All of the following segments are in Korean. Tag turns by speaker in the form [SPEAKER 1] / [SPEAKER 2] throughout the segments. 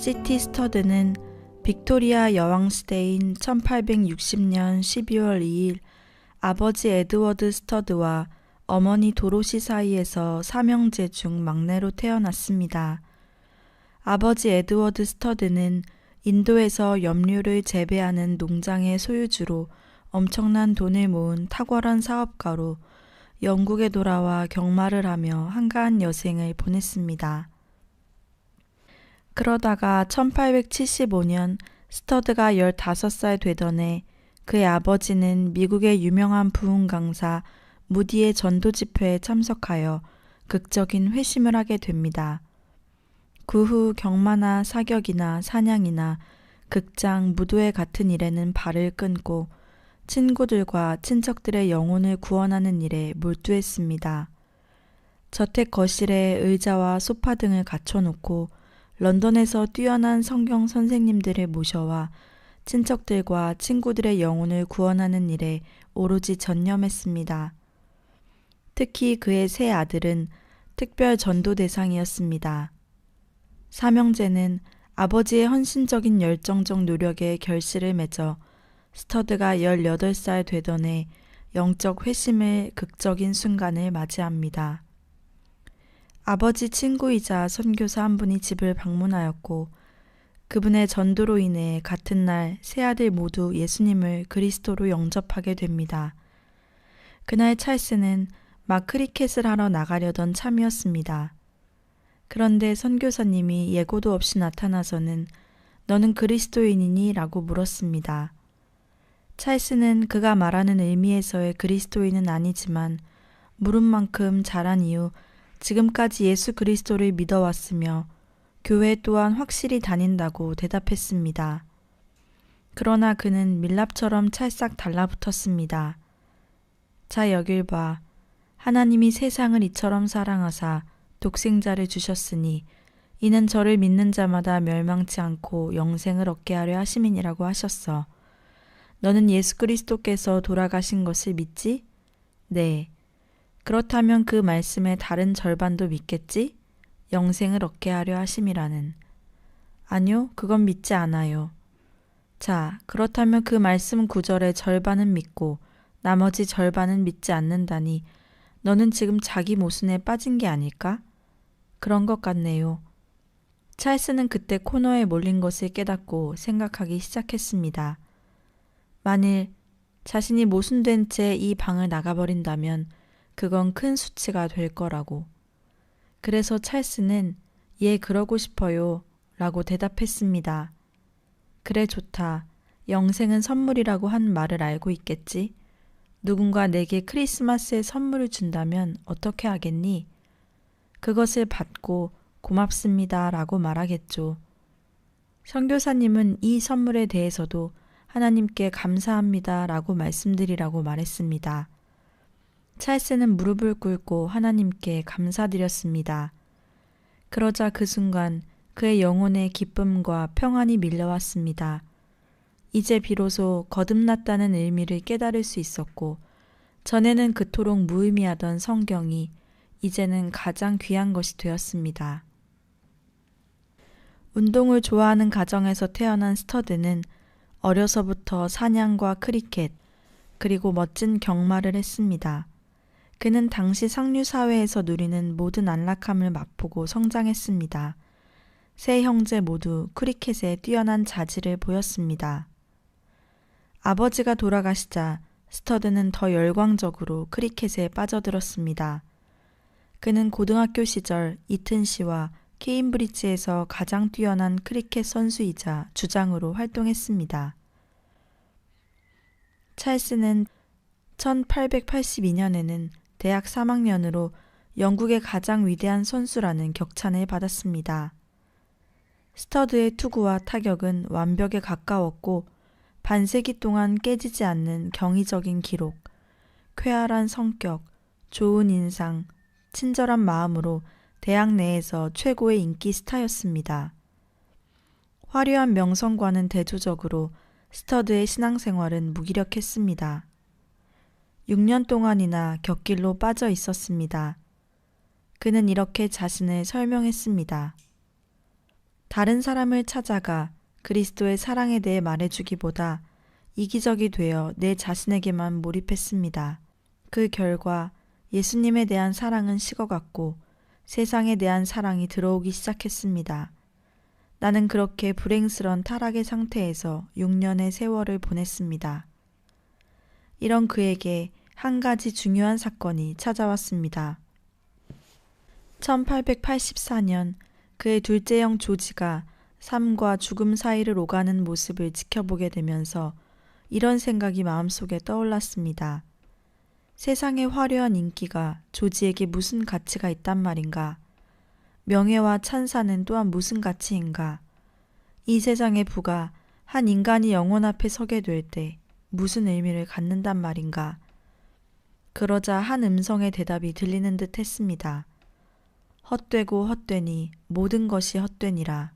[SPEAKER 1] 시티 스터드는 빅토리아 여왕시대인 1860년 12월 2일 아버지 에드워드 스터드와 어머니 도로시 사이에서 삼형제 중 막내로 태어났습니다. 아버지 에드워드 스터드는 인도에서 염료를 재배하는 농장의 소유주로 엄청난 돈을 모은 탁월한 사업가로 영국에 돌아와 경마를 하며 한가한 여생을 보냈습니다. 그러다가 1875년 스터드가 15살 되던 해 그의 아버지는 미국의 유명한 부흥 강사 무디의 전도 집회에 참석하여 극적인 회심을 하게 됩니다. 그 후 경마나 사격이나 사냥이나 극장, 무도회 같은 일에는 발을 끊고 친구들과 친척들의 영혼을 구원하는 일에 몰두했습니다. 저택 거실에 의자와 소파 등을 갖춰놓고 런던에서 뛰어난 성경 선생님들을 모셔와 친척들과 친구들의 영혼을 구원하는 일에 오로지 전념했습니다. 특히 그의 세 아들은 특별 전도 대상이었습니다. 삼형제는 아버지의 헌신적인 열정적 노력에 결실을 맺어 스터드가 18살 되던 해 영적 회심의 극적인 순간을 맞이합니다. 아버지 친구이자 선교사 한 분이 집을 방문하였고 그분의 전도로 인해 같은 날 세 아들 모두 예수님을 그리스도로 영접하게 됩니다. 그날 찰스는 막 크리켓을 하러 나가려던 참이었습니다. 그런데 선교사님이 예고도 없이 나타나서는 너는 그리스도인이니? 라고 물었습니다. 찰스는 그가 말하는 의미에서의 그리스도인은 아니지만 물은 만큼 자란 이후 지금까지 예수 그리스도를 믿어왔으며 교회 또한 확실히 다닌다고 대답했습니다. 그러나 그는 밀랍처럼 찰싹 달라붙었습니다. 자 여길 봐. 하나님이 세상을 이처럼 사랑하사 독생자를 주셨으니 이는 저를 믿는 자마다 멸망치 않고 영생을 얻게 하려 하심이니라고 하셨어. 너는 예수 그리스도께서 돌아가신 것을 믿지? 네. 그렇다면 그 말씀의 다른 절반도 믿겠지? 영생을 얻게 하려 하심이라는. 아니요, 그건 믿지 않아요. 자, 그렇다면 그 말씀 구절의 절반은 믿고 나머지 절반은 믿지 않는다니 너는 지금 자기 모순에 빠진 게 아닐까? 그런 것 같네요. 찰스는 그때 코너에 몰린 것을 깨닫고 생각하기 시작했습니다. 만일 자신이 모순된 채 이 방을 나가버린다면 그건 큰 수치가 될 거라고. 그래서 찰스는 예, 그러고 싶어요 라고 대답했습니다. 그래 좋다. 영생은 선물이라고 한 말을 알고 있겠지? 누군가 내게 크리스마스에 선물을 준다면 어떻게 하겠니? 그것을 받고 고맙습니다 라고 말하겠죠. 선교사님은 이 선물에 대해서도 하나님께 감사합니다 라고 말씀드리라고 말했습니다. 찰스는 무릎을 꿇고 하나님께 감사드렸습니다. 그러자 그 순간 그의 영혼에 기쁨과 평안이 밀려왔습니다. 이제 비로소 거듭났다는 의미를 깨달을 수 있었고 전에는 그토록 무의미하던 성경이 이제는 가장 귀한 것이 되었습니다. 운동을 좋아하는 가정에서 태어난 스터드는 어려서부터 사냥과 크리켓 그리고 멋진 경마를 했습니다. 그는 당시 상류 사회에서 누리는 모든 안락함을 맛보고 성장했습니다. 세 형제 모두 크리켓에 뛰어난 자질을 보였습니다. 아버지가 돌아가시자 스터드는 더 열광적으로 크리켓에 빠져들었습니다. 그는 고등학교 시절 이튼시와 케임브리지에서 가장 뛰어난 크리켓 선수이자 주장으로 활동했습니다. 찰스는 1882년에는 대학 3학년으로 영국의 가장 위대한 선수라는 격찬을 받았습니다. 스터드의 투구와 타격은 완벽에 가까웠고 반세기 동안 깨지지 않는 경이적인 기록, 쾌활한 성격, 좋은 인상, 친절한 마음으로 대학 내에서 최고의 인기 스타였습니다. 화려한 명성과는 대조적으로 스터드의 신앙생활은 무기력했습니다. 6년 동안이나 곁길로 빠져 있었습니다. 그는 이렇게 자신을 설명했습니다. 다른 사람을 찾아가 그리스도의 사랑에 대해 말해주기보다 이기적이 되어 내 자신에게만 몰입했습니다. 그 결과 예수님에 대한 사랑은 식어갔고 세상에 대한 사랑이 들어오기 시작했습니다. 나는 그렇게 불행스런 타락의 상태에서 6년의 세월을 보냈습니다. 이런 그에게 한 가지 중요한 사건이 찾아왔습니다. 1884년 그의 둘째 형 조지가 삶과 죽음 사이를 오가는 모습을 지켜보게 되면서 이런 생각이 마음속에 떠올랐습니다. 세상의 화려한 인기가 조지에게 무슨 가치가 있단 말인가? 명예와 찬사는 또한 무슨 가치인가? 이 세상의 부가 한 인간이 영혼 앞에 서게 될 때 무슨 의미를 갖는단 말인가? 그러자 한 음성의 대답이 들리는 듯 했습니다. 헛되고 헛되니 모든 것이 헛되니라.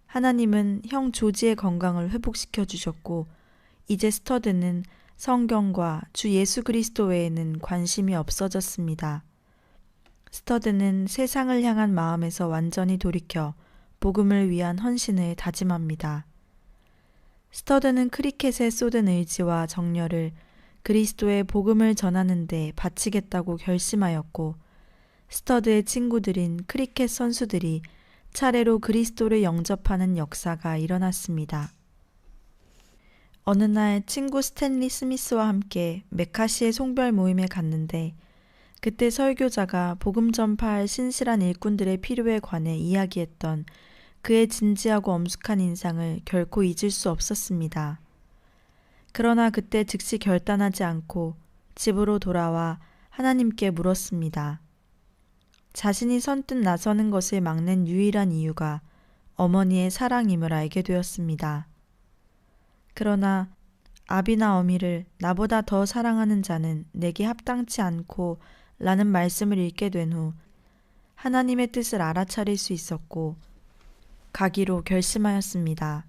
[SPEAKER 1] 하나님은 형 조지의 건강을 회복시켜 주셨고 이제 스터드는 성경과 주 예수 그리스도 외에는 관심이 없어졌습니다. 스터드는 세상을 향한 마음에서 완전히 돌이켜 복음을 위한 헌신을 다짐합니다. 스터드는 크리켓에 쏟은 의지와 정열을 그리스도의 복음을 전하는 데 바치겠다고 결심하였고 스터드의 친구들인 크리켓 선수들이 차례로 그리스도를 영접하는 역사가 일어났습니다. 어느 날 친구 스탠리 스미스와 함께 메카시의 송별 모임에 갔는데 그때 설교자가 복음 전파할 신실한 일꾼들의 필요에 관해 이야기했던 그의 진지하고 엄숙한 인상을 결코 잊을 수 없었습니다. 그러나 그때 즉시 결단하지 않고 집으로 돌아와 하나님께 물었습니다. 자신이 선뜻 나서는 것을 막는 유일한 이유가 어머니의 사랑임을 알게 되었습니다. 그러나 아비나 어미를 나보다 더 사랑하는 자는 내게 합당치 않고 라는 말씀을 읽게 된 후 하나님의 뜻을 알아차릴 수 있었고 가기로 결심하였습니다.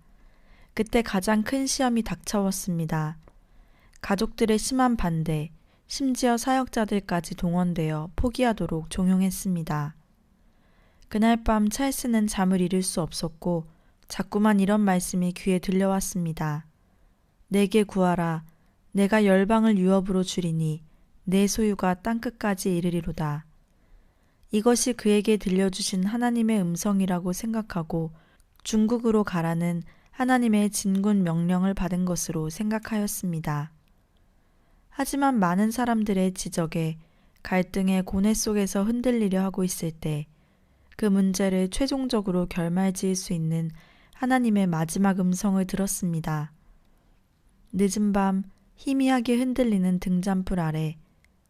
[SPEAKER 1] 그때 가장 큰 시험이 닥쳐왔습니다. 가족들의 심한 반대, 심지어 사역자들까지 동원되어 포기하도록 종용했습니다. 그날 밤 찰스는 잠을 이룰 수 없었고 자꾸만 이런 말씀이 귀에 들려왔습니다. 내게 구하라. 내가 열방을 유업으로 주리니 내 소유가 땅끝까지 이르리로다. 이것이 그에게 들려주신 하나님의 음성이라고 생각하고 중국으로 가라는 하나님의 진군 명령을 받은 것으로 생각하였습니다. 하지만 많은 사람들의 지적에 갈등의 고뇌 속에서 흔들리려 하고 있을 때 그 문제를 최종적으로 결말지을 수 있는 하나님의 마지막 음성을 들었습니다. 늦은 밤 희미하게 흔들리는 등잔불 아래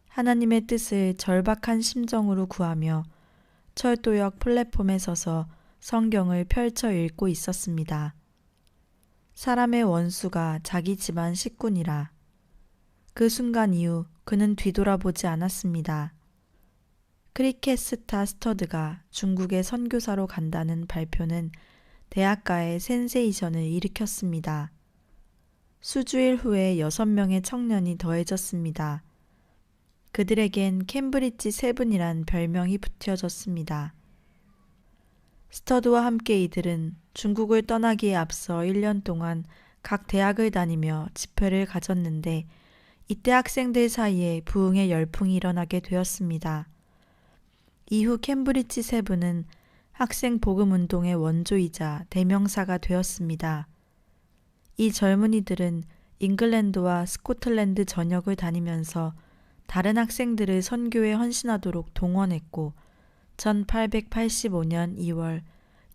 [SPEAKER 1] 하나님의 뜻을 절박한 심정으로 구하며 철도역 플랫폼에 서서 성경을 펼쳐 읽고 있었습니다. 사람의 원수가 자기 집안 식구니라. 그 순간 이후 그는 뒤돌아보지 않았습니다. 크리켓 스타 스터드가 중국에 선교사로 간다는 발표는 대학가의 센세이션을 일으켰습니다. 수주일 후에 6명의 청년이 더해졌습니다. 그들에겐 캠브리지 세븐이란 별명이 붙여졌습니다. 스터드와 함께 이들은 중국을 떠나기에 앞서 1년 동안 각 대학을 다니며 집회를 가졌는데 이때 학생들 사이에 부흥의 열풍이 일어나게 되었습니다. 이후 캠브리지 세븐은 학생 복음 운동의 원조이자 대명사가 되었습니다. 이 젊은이들은 잉글랜드와 스코틀랜드 전역을 다니면서 다른 학생들을 선교에 헌신하도록 동원했고 1885년 2월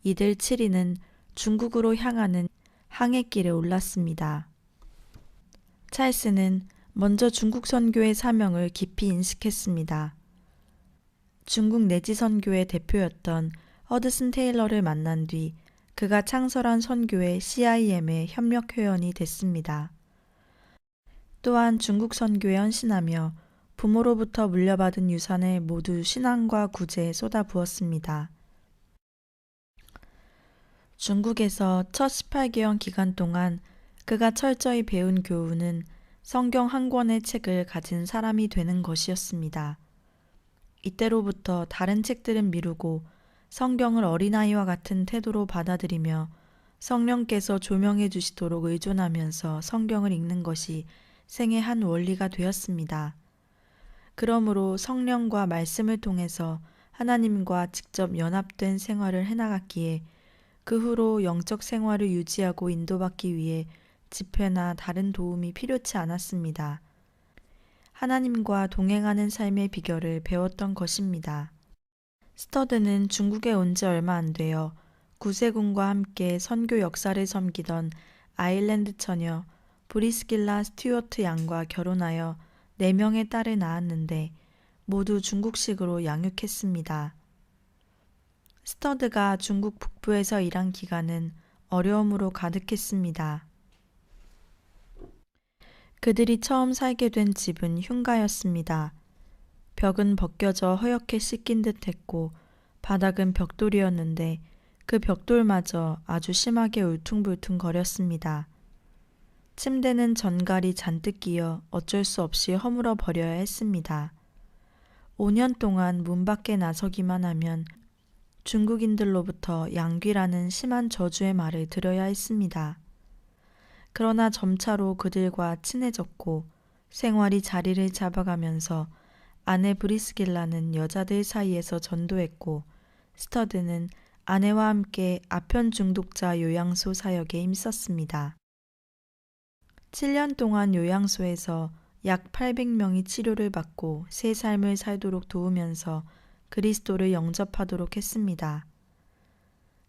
[SPEAKER 1] 이들 7인은 중국으로 향하는 항해길에 올랐습니다. 찰스는 먼저 중국 선교의 사명을 깊이 인식했습니다. 중국 내지 선교의 대표였던 허드슨 테일러를 만난 뒤 그가 창설한 선교회 CIM의 협력 회원이 됐습니다. 또한 중국 선교에 헌신하며 부모로부터 물려받은 유산을 모두 신앙과 구제에 쏟아부었습니다. 중국에서 첫 18개월 기간 동안 그가 철저히 배운 교훈은 성경 한 권의 책을 가진 사람이 되는 것이었습니다. 이때로부터 다른 책들은 미루고 성경을 어린아이와 같은 태도로 받아들이며 성령께서 조명해 주시도록 의존하면서 성경을 읽는 것이 생의 한 원리가 되었습니다. 그러므로 성령과 말씀을 통해서 하나님과 직접 연합된 생활을 해나갔기에 그 후로 영적 생활을 유지하고 인도받기 위해 집회나 다른 도움이 필요치 않았습니다. 하나님과 동행하는 삶의 비결을 배웠던 것입니다. 스터드는 중국에 온 지 얼마 안 되어 구세군과 함께 선교 역사를 섬기던 아일랜드 처녀 브리스길라 스튜어트 양과 결혼하여 4명의 딸을 낳았는데 모두 중국식으로 양육했습니다. 스터드가 중국 북부에서 일한 기간은 어려움으로 가득했습니다. 그들이 처음 살게 된 집은 흉가였습니다. 벽은 벗겨져 허옇게 씻긴 듯 했고 바닥은 벽돌이었는데 그 벽돌마저 아주 심하게 울퉁불퉁 거렸습니다. 침대는 전갈이 잔뜩 끼어 어쩔 수 없이 허물어 버려야 했습니다. 5년 동안 문 밖에 나서기만 하면 중국인들로부터 양귀라는 심한 저주의 말을 들어야 했습니다. 그러나 점차로 그들과 친해졌고 생활이 자리를 잡아가면서 아내 브리스길라는 여자들 사이에서 전도했고 스터드는 아내와 함께 아편 중독자 요양소 사역에 힘썼습니다. 7년 동안 요양소에서 약 800명이 치료를 받고 새 삶을 살도록 도우면서 그리스도를 영접하도록 했습니다.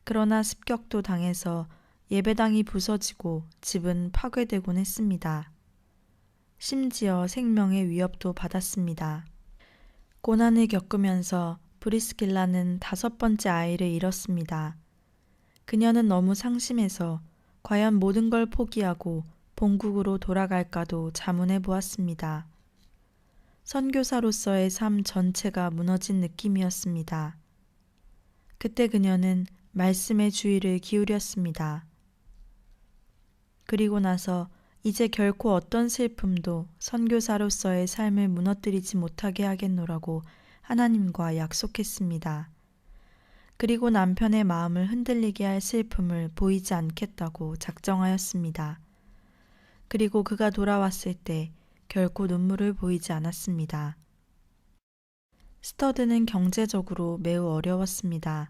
[SPEAKER 1] 그러나 습격도 당해서 예배당이 부서지고 집은 파괴되곤 했습니다. 심지어 생명의 위협도 받았습니다. 고난을 겪으면서 브리스길라는 5번째 아이를 잃었습니다. 그녀는 너무 상심해서 과연 모든 걸 포기하고 본국으로 돌아갈까도 자문해 보았습니다. 선교사로서의 삶 전체가 무너진 느낌이었습니다. 그때 그녀는 말씀에 주의를 기울였습니다. 그리고 나서 이제 결코 어떤 슬픔도 선교사로서의 삶을 무너뜨리지 못하게 하겠노라고 하나님과 약속했습니다. 그리고 남편의 마음을 흔들리게 할 슬픔을 보이지 않겠다고 작정하였습니다. 그리고 그가 돌아왔을 때 결코 눈물을 보이지 않았습니다. 스터드는 경제적으로 매우 어려웠습니다.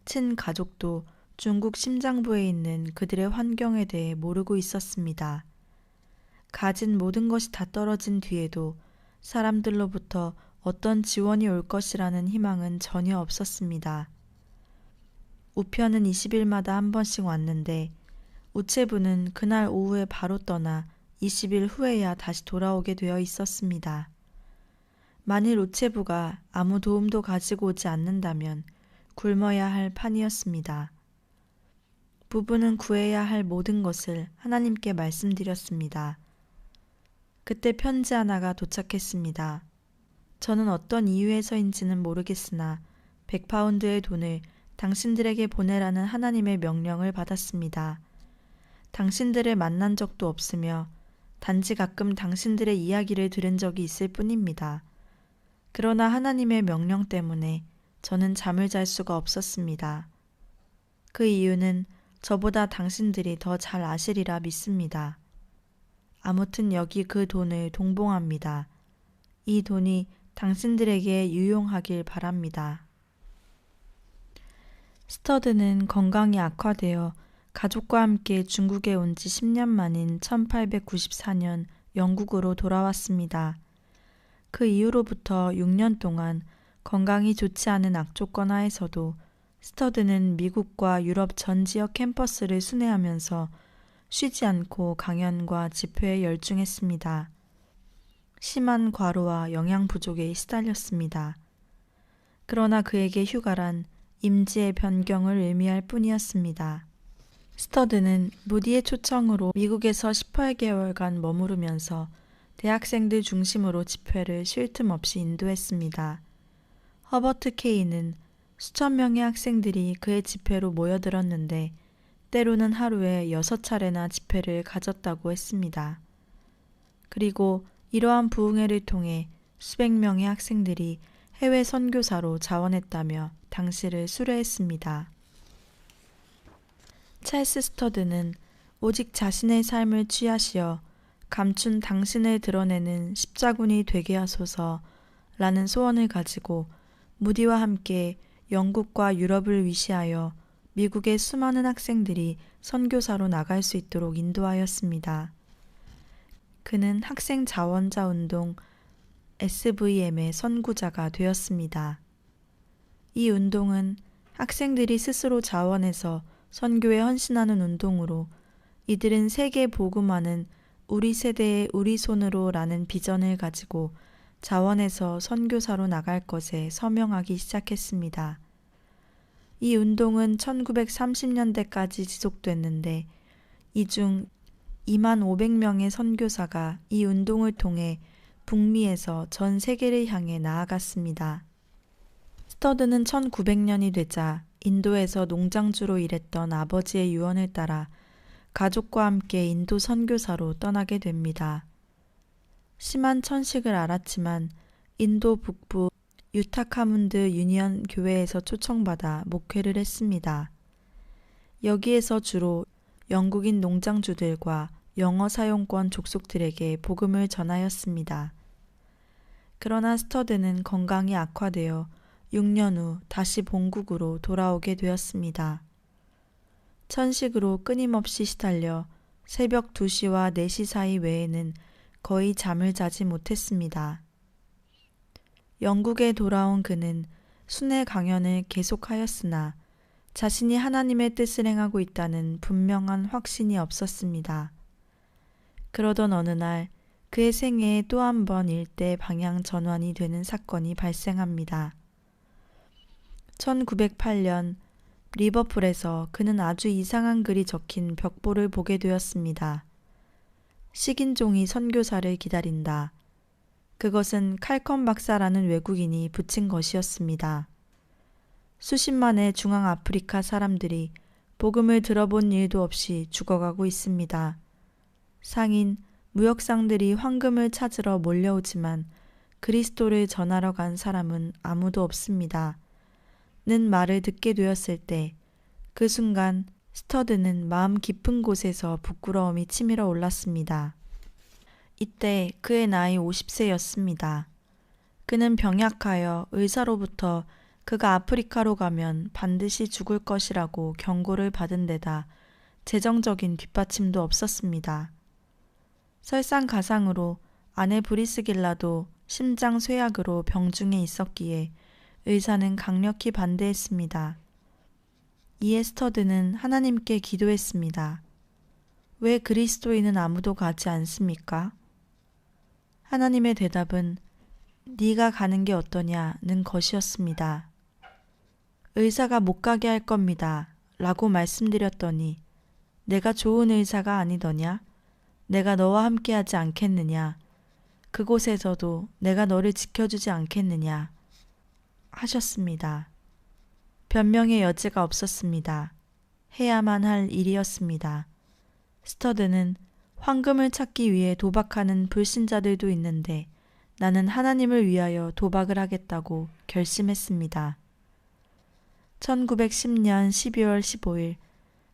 [SPEAKER 1] 친가족도 중국 심장부에 있는 그들의 환경에 대해 모르고 있었습니다. 가진 모든 것이 다 떨어진 뒤에도 사람들로부터 어떤 지원이 올 것이라는 희망은 전혀 없었습니다. 우편은 20일마다 한 번씩 왔는데 우체부는 그날 오후에 바로 떠나 20일 후에야 다시 돌아오게 되어 있었습니다. 만일 우체부가 아무 도움도 가지고 오지 않는다면 굶어야 할 판이었습니다. 부부는 구해야 할 모든 것을 하나님께 말씀드렸습니다. 그때 편지 하나가 도착했습니다. 저는 어떤 이유에서인지는 모르겠으나 100파운드의 돈을 당신들에게 보내라는 하나님의 명령을 받았습니다. 당신들을 만난 적도 없으며 단지 가끔 당신들의 이야기를 들은 적이 있을 뿐입니다. 그러나 하나님의 명령 때문에 저는 잠을 잘 수가 없었습니다. 그 이유는 저보다 당신들이 더 잘 아시리라 믿습니다. 아무튼 여기 그 돈을 동봉합니다. 이 돈이 당신들에게 유용하길 바랍니다. 스터드는 건강이 악화되어 가족과 함께 중국에 온 지 10년 만인 1894년 영국으로 돌아왔습니다. 그 이후로부터 6년 동안 건강이 좋지 않은 악조건 하에서도 스터드는 미국과 유럽 전 지역 캠퍼스를 순회하면서 쉬지 않고 강연과 집회에 열중했습니다. 심한 과로와 영양 부족에 시달렸습니다. 그러나 그에게 휴가란 임지의 변경을 의미할 뿐이었습니다. 스터드는 무디의 초청으로 미국에서 18개월간 머무르면서 대학생들 중심으로 집회를 쉴 틈 없이 인도했습니다. 허버트 케이는 수천 명의 학생들이 그의 집회로 모여들었는데 때로는 하루에 6차례나 집회를 가졌다고 했습니다. 그리고 이러한 부흥회를 통해 수백 명의 학생들이 해외 선교사로 자원했다며 당시를 수뢰했습니다. 찰스 스터드는 오직 자신의 삶을 취하시어 감춘 당신을 드러내는 십자군이 되게 하소서 라는 소원을 가지고 무디와 함께 영국과 유럽을 위시하여 미국의 수많은 학생들이 선교사로 나갈 수 있도록 인도하였습니다. 그는 학생 자원자 운동 SVM의 선구자가 되었습니다. 이 운동은 학생들이 스스로 자원해서 선교에 헌신하는 운동으로 이들은 세계 복음화는 우리 세대의 우리 손으로 라는 비전을 가지고 자원해서 선교사로 나갈 것에 서명하기 시작했습니다. 이 운동은 1930년대까지 지속됐는데 이 중 2만 500명의 선교사가 이 운동을 통해 북미에서 전 세계를 향해 나아갔습니다. 스터드는 1900년이 되자 인도에서 농장주로 일했던 아버지의 유언을 따라 가족과 함께 인도 선교사로 떠나게 됩니다. 심한 천식을 앓았지만 인도 북부 유타카문드 유니언 교회에서 초청받아 목회를 했습니다. 여기에서 주로 영국인 농장주들과 영어 사용권 족속들에게 복음을 전하였습니다. 그러나 스터드는 건강이 악화되어 6년 후 다시 본국으로 돌아오게 되었습니다. 천식으로 끊임없이 시달려 새벽 2시와 4시 사이 외에는 거의 잠을 자지 못했습니다. 영국에 돌아온 그는 순회 강연을 계속하였으나 자신이 하나님의 뜻을 행하고 있다는 분명한 확신이 없었습니다. 그러던 어느 날 그의 생애에 또 한 번 일대 방향 전환이 되는 사건이 발생합니다. 1908년 리버풀에서 그는 아주 이상한 글이 적힌 벽보를 보게 되었습니다. 식인종이 선교사를 기다린다. 그것은 칼컨 박사라는 외국인이 붙인 것이었습니다. 수십만의 중앙아프리카 사람들이 복음을 들어본 일도 없이 죽어가고 있습니다. 상인, 무역상들이 황금을 찾으러 몰려오지만 그리스도를 전하러 간 사람은 아무도 없습니다. 는 말을 듣게 되었을 때 그 순간 스터드는 마음 깊은 곳에서 부끄러움이 치밀어 올랐습니다. 이때 그의 나이 50세였습니다. 그는 병약하여 의사로부터 그가 아프리카로 가면 반드시 죽을 것이라고 경고를 받은 데다 재정적인 뒷받침도 없었습니다. 설상가상으로 아내 브리스길라도 심장 쇠약으로 병중에 있었기에 의사는 강력히 반대했습니다. 이에 스터드는 하나님께 기도했습니다. 왜 그리스도인은 아무도 가지 않습니까? 하나님의 대답은 네가 가는 게 어떠냐는 것이었습니다. 의사가 못 가게 할 겁니다. 라고 말씀드렸더니 내가 좋은 의사가 아니더냐? 내가 너와 함께하지 않겠느냐? 그곳에서도 내가 너를 지켜주지 않겠느냐? 하셨습니다. 변명의 여지가 없었습니다. 해야만 할 일이었습니다. 스터드는 황금을 찾기 위해 도박하는 불신자들도 있는데 나는 하나님을 위하여 도박을 하겠다고 결심했습니다. 1910년 12월 15일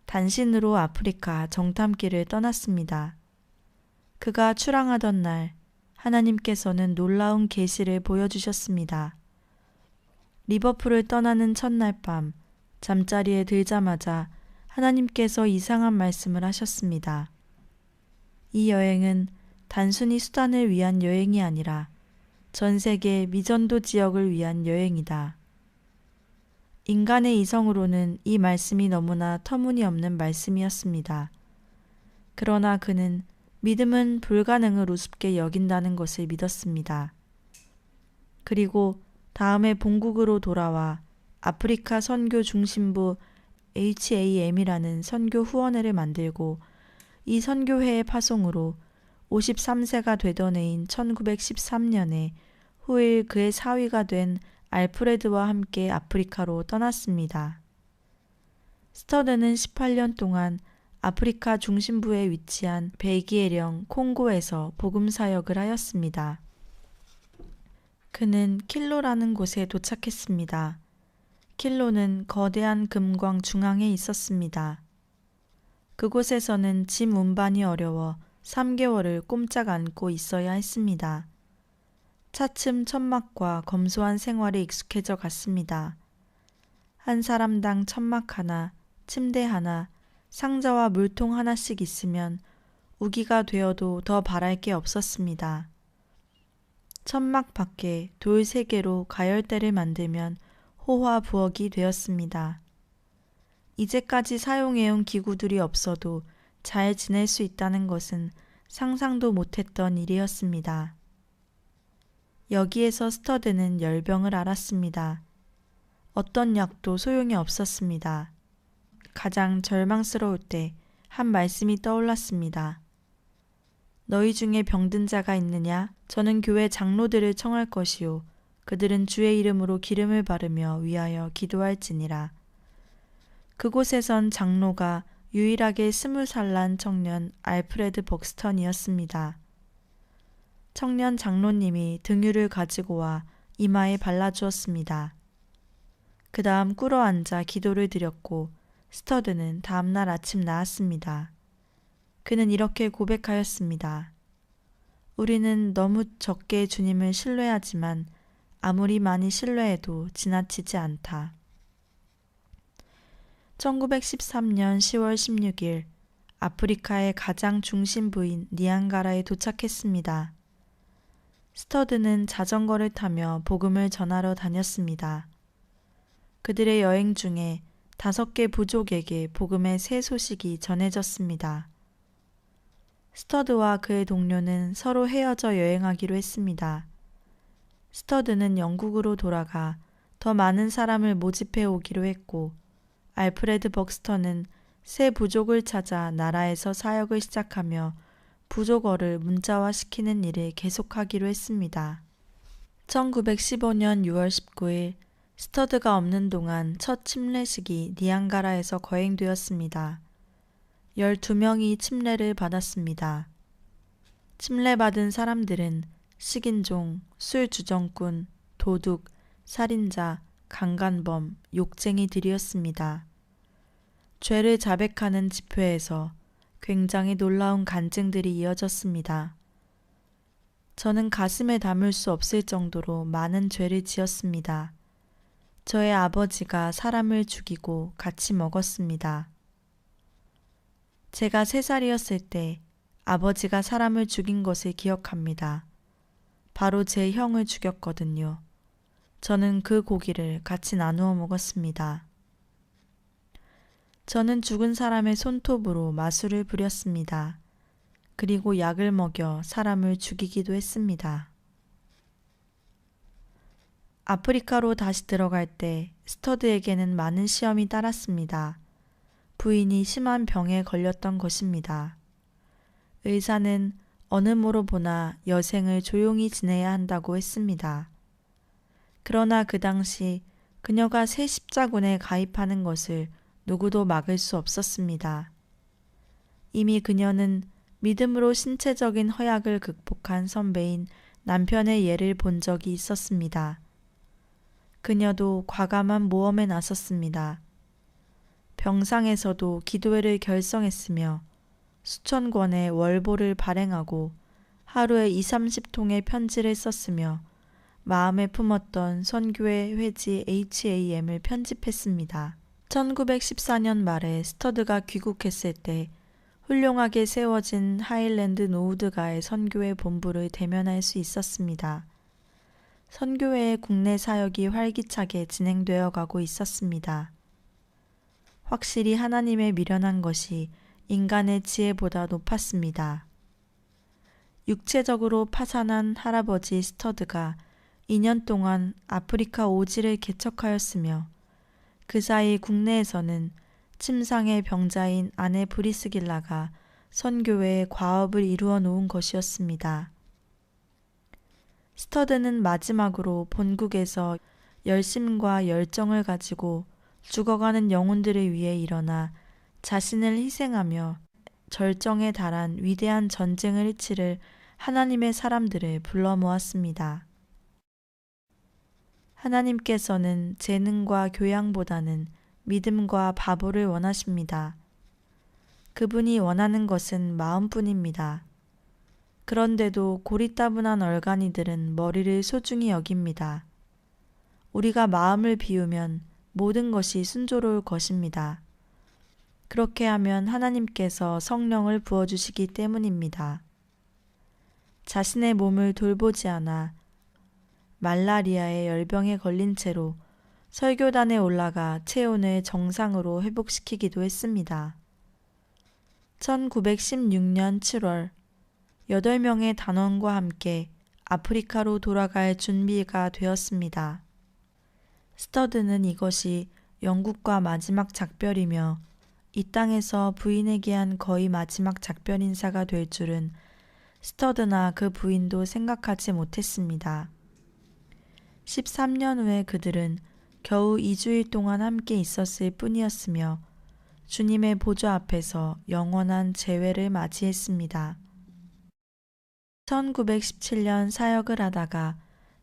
[SPEAKER 1] 단신으로 아프리카 정탐길을 떠났습니다. 그가 출항하던 날 하나님께서는 놀라운 계시를 보여주셨습니다. 리버풀을 떠나는 첫날 밤 잠자리에 들자마자 하나님께서 이상한 말씀을 하셨습니다. 이 여행은 단순히 수단을 위한 여행이 아니라 전 세계 미전도 지역을 위한 여행이다. 인간의 이성으로는 이 말씀이 너무나 터무니없는 말씀이었습니다. 그러나 그는 믿음은 불가능을 우습게 여긴다는 것을 믿었습니다. 그리고 다음에 본국으로 돌아와 아프리카 선교 중심부 HAM이라는 선교 후원회를 만들고 이 선교회의 파송으로 53세가 되던 해인 1913년에 후일 그의 사위가 된 알프레드와 함께 아프리카로 떠났습니다. 스터드는 18년 동안 아프리카 중심부에 위치한 벨기에령 콩고에서 복음 사역을 하였습니다. 그는 킬로라는 곳에 도착했습니다. 킬로는 거대한 금광 중앙에 있었습니다. 그곳에서는 짐 운반이 어려워 3개월을 꼼짝 않고 있어야 했습니다. 차츰 천막과 검소한 생활에 익숙해져 갔습니다. 한 사람당 천막 하나, 침대 하나, 상자와 물통 하나씩 있으면 우기가 되어도 더 바랄 게 없었습니다. 천막 밖에 돌 3개로 가열대를 만들면 호화 부엌이 되었습니다. 이제까지 사용해온 기구들이 없어도 잘 지낼 수 있다는 것은 상상도 못했던 일이었습니다. 여기에서 스터드는 열병을 앓았습니다. 어떤 약도 소용이 없었습니다. 가장 절망스러울 때 한 말씀이 떠올랐습니다. 너희 중에 병든 자가 있느냐? 저는 교회 장로들을 청할 것이요. 그들은 주의 이름으로 기름을 바르며 위하여 기도할지니라. 그곳에선 장로가 유일하게 20살 난 청년 알프레드 벅스턴이었습니다. 청년 장로님이 등유를 가지고 와 이마에 발라주었습니다. 그 다음 꿇어앉아 기도를 드렸고 스터드는 다음날 아침 나았습니다. 그는 이렇게 고백하였습니다. 우리는 너무 적게 주님을 신뢰하지만 아무리 많이 신뢰해도 지나치지 않다. 1913년 10월 16일 아프리카의 가장 중심부인 니안가라에 도착했습니다. 스터드는 자전거를 타며 복음을 전하러 다녔습니다. 그들의 여행 중에 5개 부족에게 복음의 새 소식이 전해졌습니다. 스터드와 그의 동료는 서로 헤어져 여행하기로 했습니다. 스터드는 영국으로 돌아가 더 많은 사람을 모집해 오기로 했고 알프레드 벅스턴은 새 부족을 찾아 나라에서 사역을 시작하며 부족어를 문자화시키는 일을 계속하기로 했습니다. 1915년 6월 19일 스터드가 없는 동안 첫 침례식이 니안가라에서 거행되었습니다. 12명이 침례를 받았습니다. 침례받은 사람들은 식인종, 술주정꾼, 도둑, 살인자, 강간범, 욕쟁이들이었습니다. 죄를 자백하는 집회에서 굉장히 놀라운 간증들이 이어졌습니다. 저는 가슴에 담을 수 없을 정도로 많은 죄를 지었습니다. 저의 아버지가 사람을 죽이고 같이 먹었습니다. 제가 3살이었을 때 아버지가 사람을 죽인 것을 기억합니다. 바로 제 형을 죽였거든요. 저는 그 고기를 같이 나누어 먹었습니다. 저는 죽은 사람의 손톱으로 마술을 부렸습니다. 그리고 약을 먹여 사람을 죽이기도 했습니다. 아프리카로 다시 들어갈 때 스터드에게는 많은 시험이 따랐습니다. 부인이 심한 병에 걸렸던 것입니다. 의사는 어느 모로 보나 여생을 조용히 지내야 한다고 했습니다. 그러나 그 당시 그녀가 새 십자군에 가입하는 것을 누구도 막을 수 없었습니다. 이미 그녀는 믿음으로 신체적인 허약을 극복한 선배인 남편의 예를 본 적이 있었습니다. 그녀도 과감한 모험에 나섰습니다. 병상에서도 기도회를 결성했으며 수천 권의 월보를 발행하고 하루에 20-30통의 편지를 썼으며 마음에 품었던 선교회 회지 HAM을 편집했습니다. 1914년 말에 스터드가 귀국했을 때 훌륭하게 세워진 하일랜드 노우드가의 선교회 본부를 대면할 수 있었습니다. 선교회의 국내 사역이 활기차게 진행되어 가고 있었습니다. 확실히 하나님의 미련한 것이 인간의 지혜보다 높았습니다. 육체적으로 파산한 할아버지 스터드가 2년 동안 아프리카 오지를 개척하였으며 그 사이 국내에서는 침상의 병자인 아내 브리스길라가 선교회의 과업을 이루어 놓은 것이었습니다. 스터드는 마지막으로 본국에서 열심과 열정을 가지고 죽어가는 영혼들을 위해 일어나 자신을 희생하며 절정에 달한 위대한 전쟁을 치를 하나님의 사람들을 불러 모았습니다. 하나님께서는 재능과 교양보다는 믿음과 바보를 원하십니다. 그분이 원하는 것은 마음뿐입니다. 그런데도 고리따분한 얼간이들은 머리를 소중히 여깁니다. 우리가 마음을 비우면 모든 것이 순조로울 것입니다. 그렇게 하면 하나님께서 성령을 부어주시기 때문입니다. 자신의 몸을 돌보지 않아 말라리아의 열병에 걸린 채로 설교단에 올라가 체온을 정상으로 회복시키기도 했습니다. 1916년 7월 8명의 단원과 함께 아프리카로 돌아갈 준비가 되었습니다. 스터드는 이것이 영국과 마지막 작별이며 이 땅에서 부인에게 한 거의 마지막 작별 인사가 될 줄은 스터드나 그 부인도 생각하지 못했습니다. 13년 후에 그들은 겨우 2주일 동안 함께 있었을 뿐이었으며 주님의 보좌 앞에서 영원한 재회를 맞이했습니다. 1917년 사역을 하다가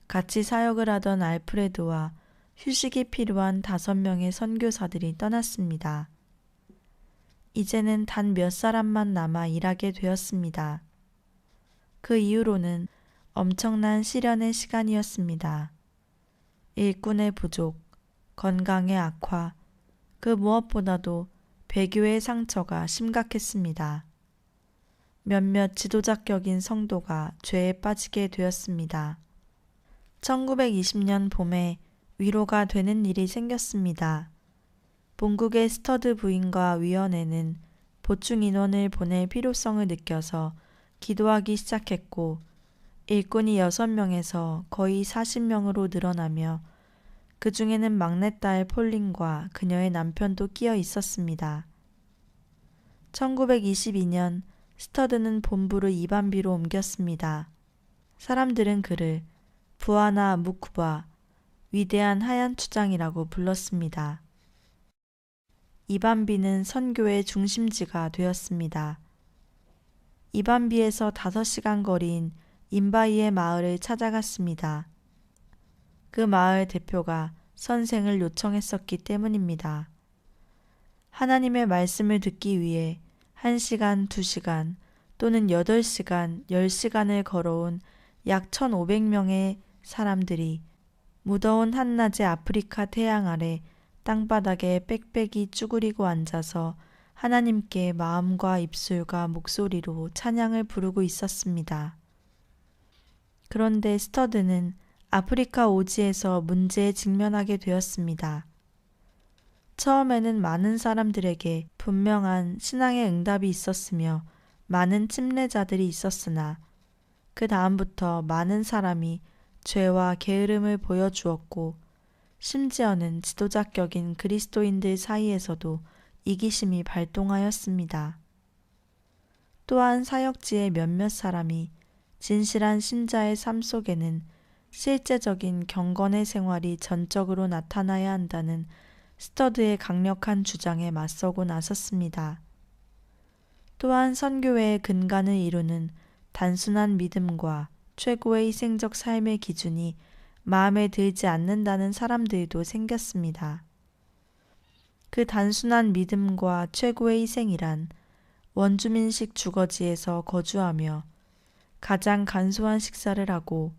[SPEAKER 1] 같이 사역을 하던 알프레드와 휴식이 필요한 5명의 선교사들이 떠났습니다. 이제는 단 몇 사람만 남아 일하게 되었습니다. 그 이후로는 엄청난 시련의 시간이었습니다. 일꾼의 부족, 건강의 악화, 그 무엇보다도 배교의 상처가 심각했습니다. 몇몇 지도자격인 성도가 죄에 빠지게 되었습니다. 1920년 봄에 위로가 되는 일이 생겼습니다. 본국의 스터드 부인과 위원회는 보충 인원을 보낼 필요성을 느껴서 기도하기 시작했고 일꾼이 6명에서 거의 40명으로 늘어나며 그 중에는 막내딸 폴린과 그녀의 남편도 끼어 있었습니다. 1922년 스터드는 본부를 이반비로 옮겼습니다. 사람들은 그를 부하나 무쿠바, 위대한 하얀 추장이라고 불렀습니다. 이반비는 선교의 중심지가 되었습니다. 이반비에서 5시간 거리인 인바이의 마을을 찾아갔습니다. 그 마을 대표가 선생을 요청했었기 때문입니다. 하나님의 말씀을 듣기 위해 1시간, 2시간 또는 8시간, 10시간을 걸어온 약 1,500명의 사람들이 무더운 한낮의 아프리카 태양 아래 땅바닥에 빽빽이 쭈그리고 앉아서 하나님께 마음과 입술과 목소리로 찬양을 부르고 있었습니다. 그런데 스터드는 아프리카 오지에서 문제에 직면하게 되었습니다. 처음에는 많은 사람들에게 분명한 신앙의 응답이 있었으며 많은 침례자들이 있었으나 그 다음부터 많은 사람이 죄와 게으름을 보여주었고 심지어는 지도자격인 그리스도인들 사이에서도 이기심이 발동하였습니다. 또한 사역지의 몇몇 사람이 진실한 신자의 삶 속에는 실제적인 경건의 생활이 전적으로 나타나야 한다는 스터드의 강력한 주장에 맞서고 나섰습니다. 또한 선교회의 근간을 이루는 단순한 믿음과 최고의 희생적 삶의 기준이 마음에 들지 않는다는 사람들도 생겼습니다. 그 단순한 믿음과 최고의 희생이란 원주민식 주거지에서 거주하며 가장 간소한 식사를 하고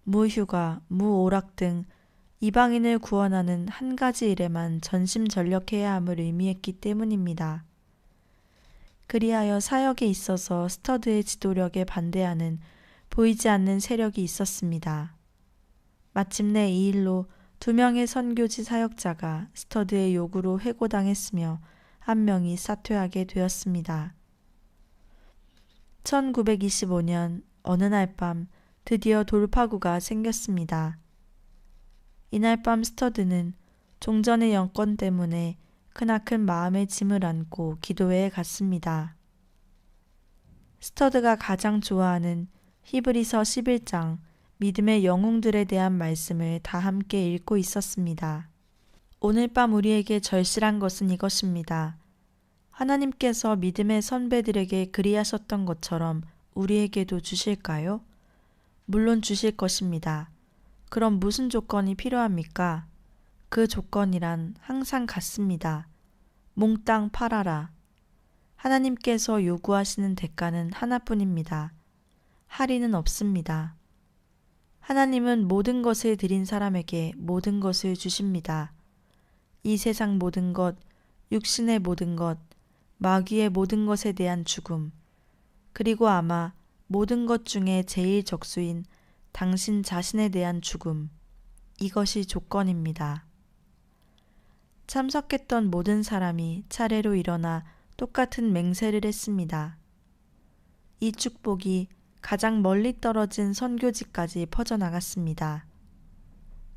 [SPEAKER 1] 무휴가, 무오락 등 이방인을 구원하는 한 가지 일에만 전심전력해야 함을 의미했기 때문입니다. 그리하여 사역에 있어서 스터드의 지도력에 반대하는 보이지 않는 세력이 있었습니다. 마침내 이 일로 2명의 선교지 사역자가 스터드의 요구로 해고당했으며 1명이 사퇴하게 되었습니다. 1925년 어느 날 밤 드디어 돌파구가 생겼습니다. 이날 밤 스터드는 종전의 영권 때문에 크나큰 마음의 짐을 안고 기도회에 갔습니다. 스터드가 가장 좋아하는 히브리서 11장 믿음의 영웅들에 대한 말씀을 다 함께 읽고 있었습니다. 오늘 밤 우리에게 절실한 것은 이것입니다. 하나님께서 믿음의 선배들에게 그리하셨던 것처럼 우리에게도 주실까요? 물론 주실 것입니다. 그럼 무슨 조건이 필요합니까? 그 조건이란 항상 같습니다. 몽땅 팔아라. 하나님께서 요구하시는 대가는 하나뿐입니다. 할인은 없습니다. 하나님은 모든 것을 드린 사람에게 모든 것을 주십니다. 이 세상 모든 것, 육신의 모든 것, 마귀의 모든 것에 대한 죽음, 그리고 아마 모든 것 중에 제일 적수인 당신 자신에 대한 죽음, 이것이 조건입니다. 참석했던 모든 사람이 차례로 일어나 똑같은 맹세를 했습니다. 이 축복이 가장 멀리 떨어진 선교지까지 퍼져나갔습니다.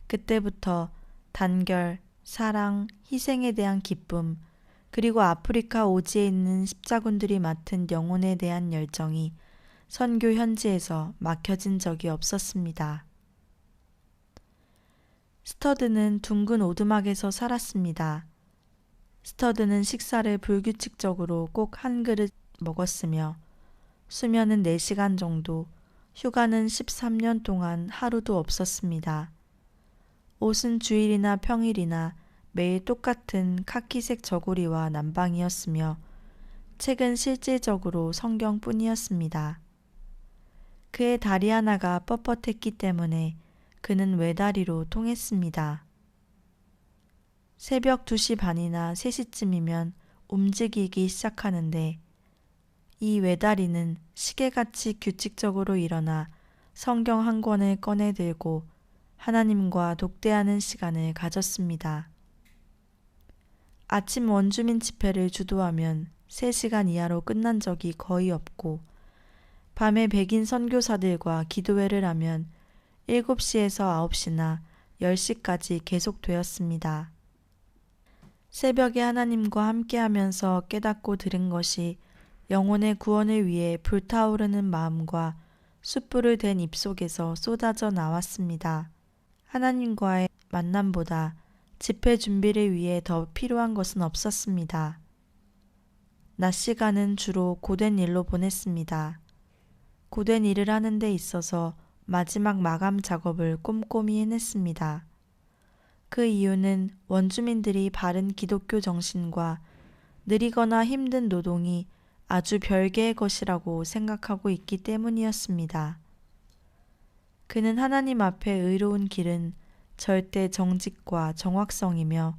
[SPEAKER 1] 그때부터 단결, 사랑, 희생에 대한 기쁨, 그리고 아프리카 오지에 있는 십자군들이 맡은 영혼에 대한 열정이 선교 현지에서 막혀진 적이 없었습니다. 스터드는 둥근 오두막에서 살았습니다. 스터드는 식사를 불규칙적으로 꼭 한 그릇 먹었으며 수면은 4시간 정도, 휴가는 13년 동안 하루도 없었습니다. 옷은 주일이나 평일이나 매일 똑같은 카키색 저고리와 남방이었으며 책은 실질적으로 성경뿐이었습니다. 그의 다리 하나가 뻣뻣했기 때문에 그는 외다리로 통했습니다. 새벽 2시 반이나 3시쯤이면 움직이기 시작하는데 이 외다리는 시계같이 규칙적으로 일어나 성경 한 권을 꺼내 들고 하나님과 독대하는 시간을 가졌습니다. 아침 원주민 집회를 주도하면 3시간 이하로 끝난 적이 거의 없고 밤에 백인 선교사들과 기도회를 하면 7시에서 9시나 10시까지 계속되었습니다. 새벽에 하나님과 함께하면서 깨닫고 들은 것이 영혼의 구원을 위해 불타오르는 마음과 숯불을 댄 입속에서 쏟아져 나왔습니다. 하나님과의 만남보다 집회 준비를 위해 더 필요한 것은 없었습니다. 낮 시간은 주로 고된 일로 보냈습니다. 고된 일을 하는 데 있어서 마지막 마감 작업을 꼼꼼히 해냈습니다. 그 이유는 원주민들이 바른 기독교 정신과 느리거나 힘든 노동이 아주 별개의 것이라고 생각하고 있기 때문이었습니다. 그는 하나님 앞에 의로운 길은 절대 정직과 정확성이며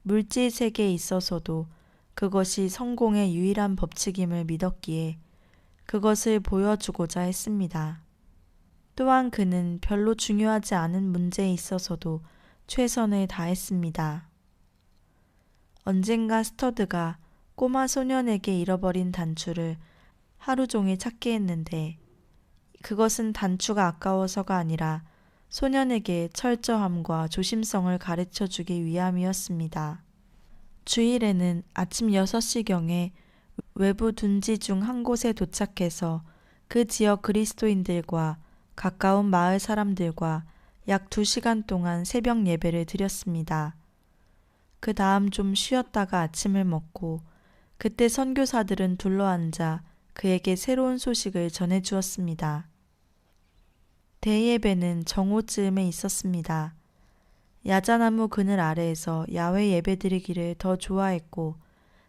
[SPEAKER 1] 물질 세계에 있어서도 그것이 성공의 유일한 법칙임을 믿었기에 그것을 보여주고자 했습니다. 또한 그는 별로 중요하지 않은 문제에 있어서도 최선을 다했습니다. 언젠가 스터드가 꼬마 소년에게 잃어버린 단추를 하루 종일 찾게 했는데 그것은 단추가 아까워서가 아니라 소년에게 철저함과 조심성을 가르쳐 주기 위함이었습니다. 주일에는 아침 6시경에 외부 둔지 중 한 곳에 도착해서 그 지역 그리스도인들과 가까운 마을 사람들과 약 2시간 동안 새벽 예배를 드렸습니다. 그 다음 좀 쉬었다가 아침을 먹고 그때 선교사들은 둘러앉아 그에게 새로운 소식을 전해주었습니다. 대예배는 정오쯤에 있었습니다. 야자나무 그늘 아래에서 야외 예배드리기를 더 좋아했고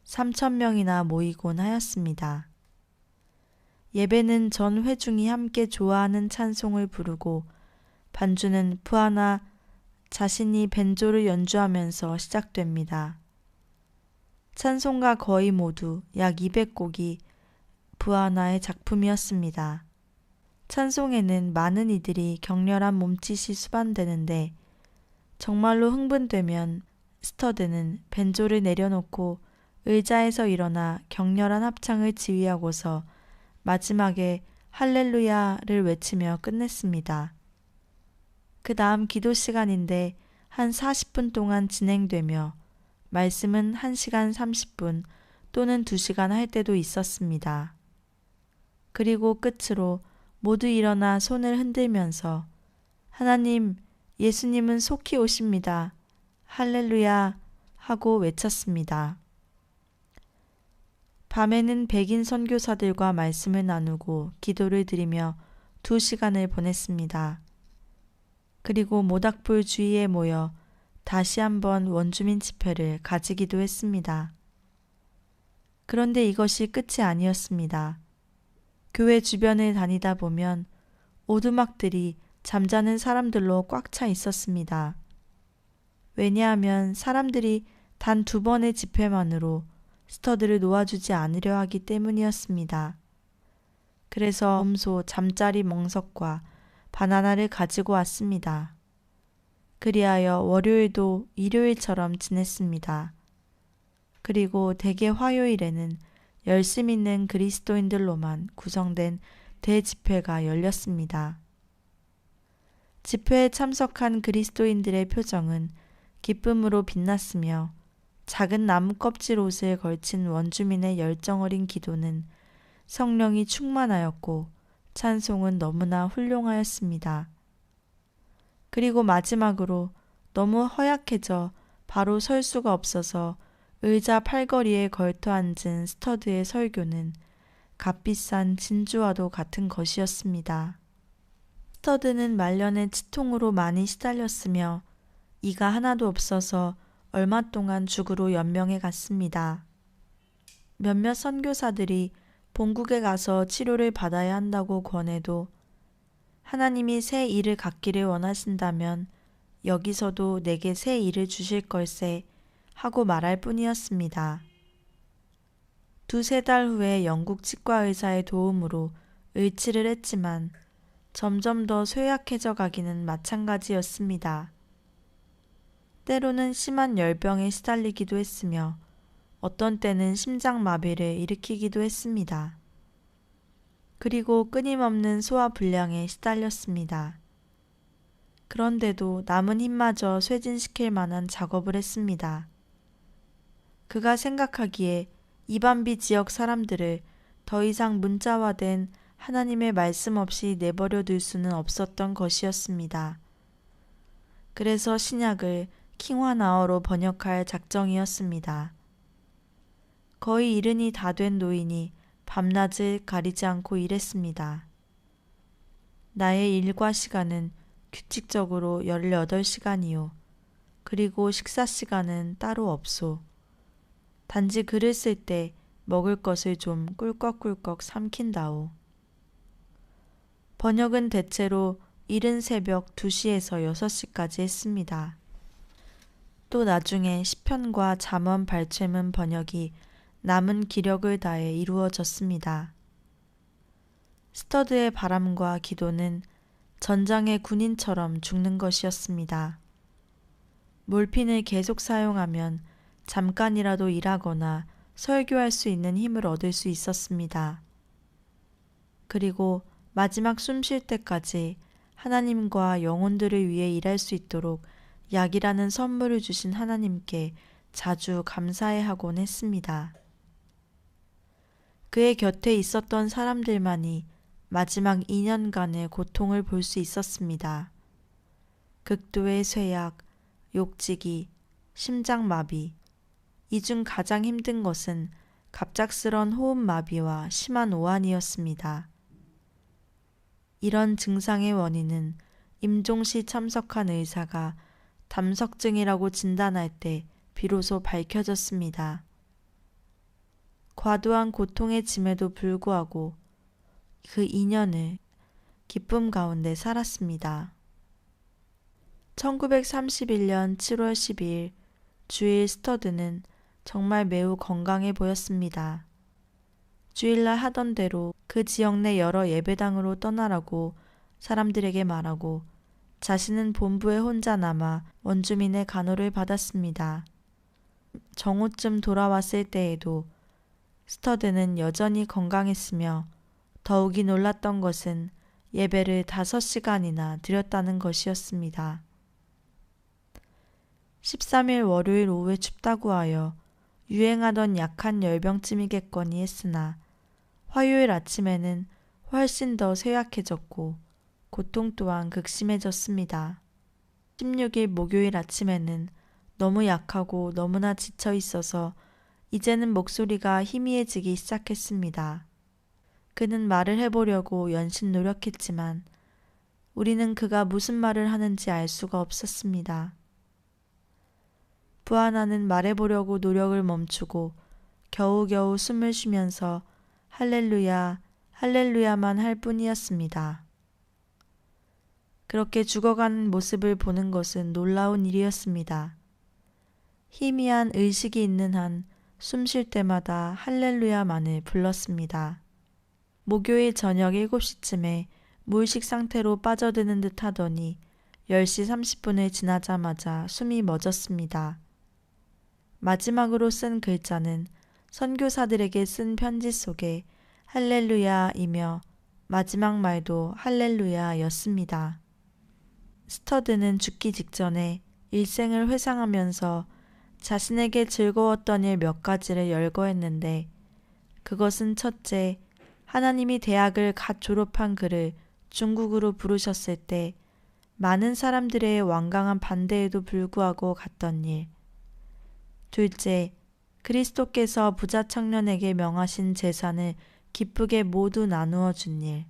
[SPEAKER 1] 3,000명이나 모이곤 하였습니다. 예배는 전 회중이 함께 좋아하는 찬송을 부르고 반주는 푸아나 자신이 벤조를 연주하면서 시작됩니다. 찬송가 거의 모두 약 200곡이 푸아나의 작품이었습니다. 찬송에는 많은 이들이 격렬한 몸짓이 수반되는데 정말로 흥분되면 스터드는 벤조를 내려놓고 의자에서 일어나 격렬한 합창을 지휘하고서 마지막에 할렐루야를 외치며 끝냈습니다. 그 다음 기도 시간인데 한 40분 동안 진행되며 말씀은 1시간 30분 또는 2시간 할 때도 있었습니다. 그리고 끝으로 모두 일어나 손을 흔들면서 하나님, 예수님은 속히 오십니다. 할렐루야 하고 외쳤습니다. 밤에는 백인 선교사들과 말씀을 나누고 기도를 드리며 2시간을 보냈습니다. 그리고 모닥불 주위에 모여 다시 한번 원주민 집회를 가지기도 했습니다. 그런데 이것이 끝이 아니었습니다. 교회 주변을 다니다 보면 오두막들이 잠자는 사람들로 꽉 차 있었습니다. 왜냐하면 사람들이 단 2번의 집회만으로 스터드를 놓아주지 않으려 하기 때문이었습니다. 그래서 염소 잠자리 멍석과 바나나를 가지고 왔습니다. 그리하여 월요일도 일요일처럼 지냈습니다. 그리고 대개 화요일에는 열심 있는 그리스도인들로만 구성된 대집회가 열렸습니다. 집회에 참석한 그리스도인들의 표정은 기쁨으로 빛났으며 작은 나무 껍질 옷을 걸친 원주민의 열정 어린 기도는 성령이 충만하였고 찬송은 너무나 훌륭하였습니다. 그리고 마지막으로 너무 허약해져 바로 설 수가 없어서 의자 팔걸이에 걸터 앉은 스터드의 설교는 값비싼 진주와도 같은 것이었습니다. 스터드는 말년에 치통으로 많이 시달렸으며 이가 하나도 없어서 얼마 동안 죽으로 연명해 갔습니다. 몇몇 선교사들이 본국에 가서 치료를 받아야 한다고 권해도 하나님이 새 일을 갖기를 원하신다면 여기서도 내게 새 일을 주실 걸세 하고 말할 뿐이었습니다. 2-3달 후에 영국 치과 의사의 도움으로 의치를 했지만 점점 더 쇠약해져 가기는 마찬가지였습니다. 때로는 심한 열병에 시달리기도 했으며 어떤 때는 심장마비를 일으키기도 했습니다. 그리고 끊임없는 소화불량에 시달렸습니다. 그런데도 남은 힘마저 쇠진시킬 만한 작업을 했습니다. 그가 생각하기에 이반비 지역 사람들을 더 이상 문자화된 하나님의 말씀 없이 내버려 둘 수는 없었던 것이었습니다. 그래서 신약을 킹화나어로 번역할 작정이었습니다. 거의 이른이 다 된 노인이 밤낮을 가리지 않고 일했습니다. 나의 일과 시간은 규칙적으로 18시간이요. 그리고 식사 시간은 따로 없소. 단지 글을 쓸 때 먹을 것을 좀 꿀꺽꿀꺽 삼킨다오. 번역은 대체로 이른 새벽 2시에서 6시까지 했습니다. 또 나중에 시편과 잠언 발췌문 번역이 남은 기력을 다해 이루어졌습니다. 스터드의 바람과 기도는 전장의 군인처럼 죽는 것이었습니다. 몰핀을 계속 사용하면 잠깐이라도 일하거나 설교할 수 있는 힘을 얻을 수 있었습니다. 그리고 마지막 숨 쉴 때까지 하나님과 영혼들을 위해 일할 수 있도록 약이라는 선물을 주신 하나님께 자주 감사해하곤 했습니다. 그의 곁에 있었던 사람들만이 마지막 2년간의 고통을 볼 수 있었습니다. 극도의 쇠약, 욕지기, 심장마비, 이 중 가장 힘든 것은 갑작스런 호흡마비와 심한 오한이었습니다. 이런 증상의 원인은 임종시 참석한 의사가 담석증이라고 진단할 때 비로소 밝혀졌습니다. 과도한 고통의 짐에도 불구하고 그 2년을 기쁨 가운데 살았습니다. 1931년 7월 12일 주일 스터드는 정말 매우 건강해 보였습니다. 주일날 하던 대로 그 지역 내 여러 예배당으로 떠나라고 사람들에게 말하고 자신은 본부에 혼자 남아 원주민의 간호를 받았습니다. 정오쯤 돌아왔을 때에도 스터드는 여전히 건강했으며 더욱이 놀랐던 것은 예배를 5시간이나 드렸다는 것이었습니다. 13일 월요일 오후에 춥다고 하여 유행하던 약한 열병쯤이겠거니 했으나 화요일 아침에는 훨씬 더 쇠약해졌고 고통 또한 극심해졌습니다. 16일 목요일 아침에는 너무 약하고 너무나 지쳐 있어서 이제는 목소리가 희미해지기 시작했습니다. 그는 말을 해보려고 연신 노력했지만 우리는 그가 무슨 말을 하는지 알 수가 없었습니다. 부하나는 말해보려고 노력을 멈추고 겨우겨우 숨을 쉬면서 할렐루야, 할렐루야만 할 뿐이었습니다. 그렇게 죽어가는 모습을 보는 것은 놀라운 일이었습니다. 희미한 의식이 있는 한 숨 쉴 때마다 할렐루야만을 불렀습니다. 목요일 저녁 7시쯤에 무의식 상태로 빠져드는 듯 하더니 10시 30분을 지나자마자 숨이 멎었습니다. 마지막으로 쓴 글자는 선교사들에게 쓴 편지 속에 할렐루야이며 마지막 말도 할렐루야였습니다. 스터드는 죽기 직전에 일생을 회상하면서 자신에게 즐거웠던 일 몇 가지를 열거했는데 그것은 첫째, 하나님이 대학을 갓 졸업한 그를 중국으로 부르셨을 때 많은 사람들의 완강한 반대에도 불구하고 갔던 일. 둘째, 그리스도께서 부자 청년에게 명하신 재산을 기쁘게 모두 나누어 준 일.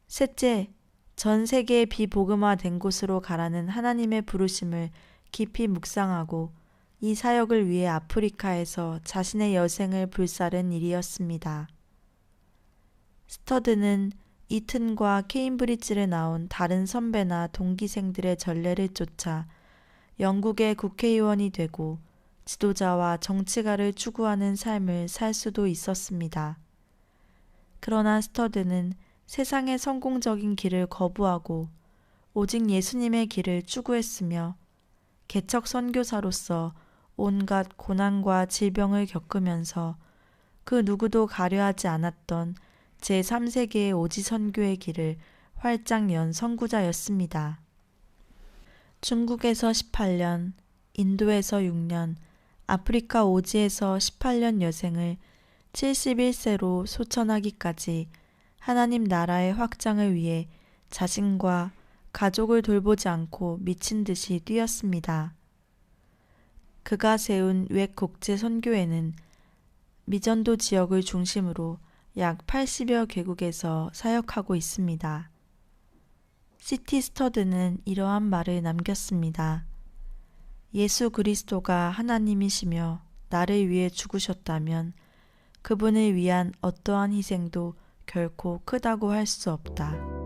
[SPEAKER 1] 셋째, 전 세계에 비복음화된 곳으로 가라는 하나님의 부르심을 깊이 묵상하고 이 사역을 위해 아프리카에서 자신의 여생을 불사른 일이었습니다. 스터드는 이튼과 케임브리지를 나온 다른 선배나 동기생들의 전례를 쫓아 영국의 국회의원이 되고 지도자와 정치가를 추구하는 삶을 살 수도 있었습니다. 그러나 스터드는 세상의 성공적인 길을 거부하고 오직 예수님의 길을 추구했으며 개척 선교사로서 온갖 고난과 질병을 겪으면서 그 누구도 가려하지 않았던 제3세계의 오지 선교의 길을 활짝 연 선구자였습니다. 중국에서 18년, 인도에서 6년, 아프리카 오지에서 18년 여생을 71세로 소천하기까지 하나님 나라의 확장을 위해 자신과 가족을 돌보지 않고 미친 듯이 뛰었습니다. 그가 세운 웻 국제 선교회는 미전도 지역을 중심으로 약 80여 개국에서 사역하고 있습니다. C.T. 스터드는 이러한 말을 남겼습니다. 예수 그리스도가 하나님이시며 나를 위해 죽으셨다면 그분을 위한 어떠한 희생도 결코 크다고 할 수 없다.